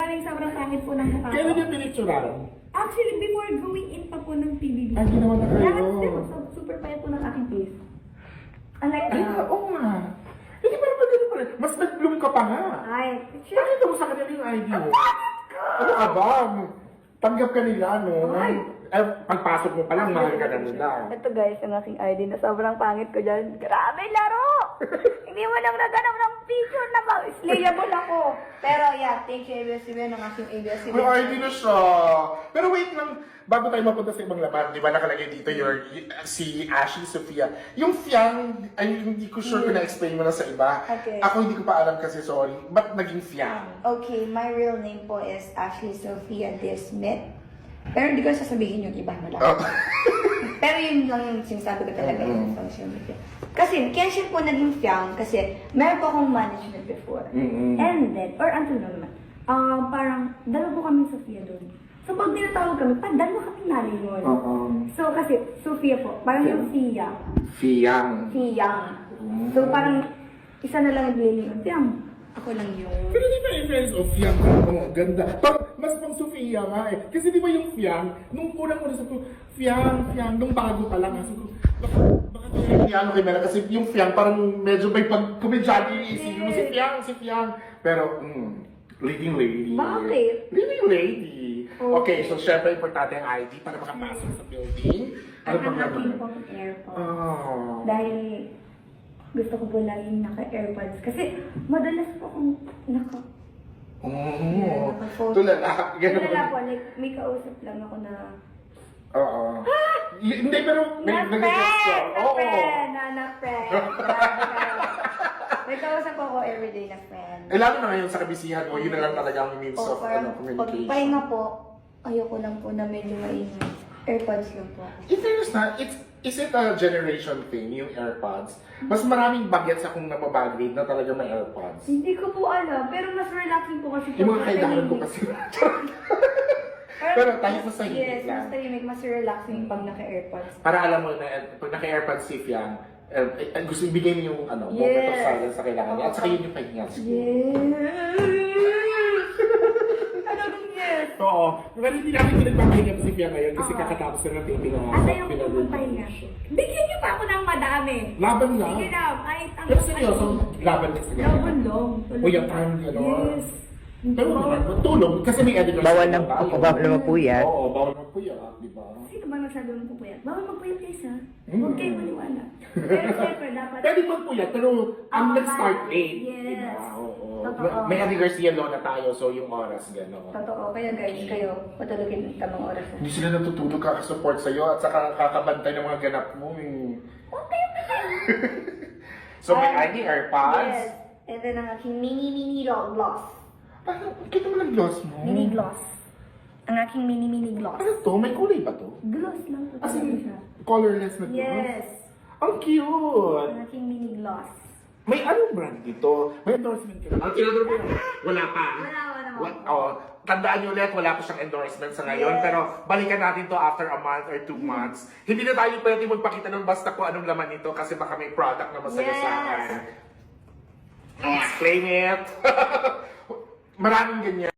Parang sobrang pangit po ng mukha Kailan ko. yung pinicturan? Actually, before going in pa po ng PBB. Ay, ginawa na kayo. Lahat din, super payat po ng aking face. Unlike Ay, now. oo nga. Hindi pa naman ganun pa rin. Mas nag-bloom ka pa nga. Ay, picture. Pakita mo sa kanila yung ID mo. Ano ka ba? Tanggap ka nila, no? Ay. Pagpasok mo pa lang, mahal ka na nila. Ito guys, ang aking ID na sobrang pangit ko dyan. Grabe laro! Hindi mo lang naganap ng picture na ba? Slayable ako. Pero yeah, thank you ABS-CBN ng aking ABS-CBN. May ID na siya. Pero wait lang, bago tayo mapunta sa ibang laban, di ba nakalagay dito si Ashley Sofia. Yung Fiang, ay hindi ko sure kung na-explain mo na sa iba. Okay. Ako hindi ko pa alam kasi, sorry. Ba't naging Fiang? Okay, my real name po is Ashley Sophia Desmet. Pero hindi ko sasabihin yung iba mo lang. Oh. Pero yun lang yung sinasabi ko talaga yung social media. Kasi, kaya siya po naging Fiang kasi meron po akong management before. And then, or until now naman, parang dalawa po kami Sophia doon. So pag tinatawag kami, dalawa kami nanay yun. So kasi, Sophia po, parang yung Fia. Fiang. Fiang. So parang, isa na lang nagliliyon. Fiang. Ako lang yung... Pero di ba yung friends of Fiang? Oh, ganda. Mas pang Sofia nga eh. Kasi di ba yung Fiang, nung unang-una sa to, Fiang, nung bago pa lang. Kasi ko, baka yung Fiang kay Mela. Kasi yung Fiang parang medyo may pag-kumedyante yung isipin mo. Si Fiang. Pero, leading lady. Bakit? Leading lady. Okay, so syempre importante ang ID para makapasok sa building. Ang Ano pang aking naman? pong AirPods. Oh. Dahil gusto ko po laging naka-AirPods. Kasi madalas po akong naka... Oh. naka-phone. Tulala. Tulala po, like may kausap lang ako na... Oo. Hindi, pero nag-gets ko. Oo. Na-friend. May kausap ako everyday na friend. Eh, lalo na ngayon sa kabisihan mo, yun na lang talaga ang means of parang communication. pagpahinga po, ayoko lang po na medyo maingay. AirPods lang po ako. In fairness na, is it a generation thing, yung AirPods? Mas maraming bagets akong nababagrade na talaga may AirPods. Hindi ko po alam, pero mas relaxing po kasi Yung mga kailangan ko kasi. Pero tayo sa sahig yes, lang. mas tahimik, mas relaxing pag naka-AirPods. Para alam mo na, pag naka-AirPods si Fiang, gusto ibigay mo yung moment of silence sa kailangan niya. At saka yun yung pahinga. Yes! Ano bang yes? Oo. Pero hindi namin pinagpapahinga si Fiang ngayon kasi kakatapos na ng taping ng Asa yung pupuntahinga? Bigyan niyo pa ako ng madami. Laban lang. Sige na, kahit ang... Pero seryoso, laban ka sa ganyan. Laban lang. O yung time, gano'n. Yes. Pero naman, tulong. Kasi may editor. Bawal ng magpuyat. Oo, bawal magpuyat, di ba? Sino ba nagsabi mo pupuyat? Bawal magpuyat guys ha. Mm. Huwag kayo maniwala. Pero siyempre dapat... Pwede magpuyat, pero ang nag-start late. Yes. Di ba? Oo. Totoo. May Andy Garcia law na tayo, so yung oras, gano'n. Totoo. Kaya guys, kayo, patulogin ng tamang oras ha. Hindi sila natutulog kakasupport sa'yo at saka kakabantay ng mga ganap mo. Huwag kayo So may ID AirPods. Yes. And then ang aking mini gloss. Ano? Kita mo lang gloss mo. Mini gloss. Ang aking mini gloss. Ano to? May kulay ba to? Gloss lang to As talaga in, siya. colorless na gloss? Yes. Ang cute! Ang aking mini gloss. May anong brand dito? May endorsement ka na? Ang tinatawag mo, wala pa. Tandaan niyo ulit, wala pa siyang endorsement sa ngayon. Yes. Pero balikan natin to after a month or 2 months. Hindi na tayo pwede magpakita ng basta kung anong laman nito kasi baka may product na masagasaan. Yes. Claim it! Maraming ganyan.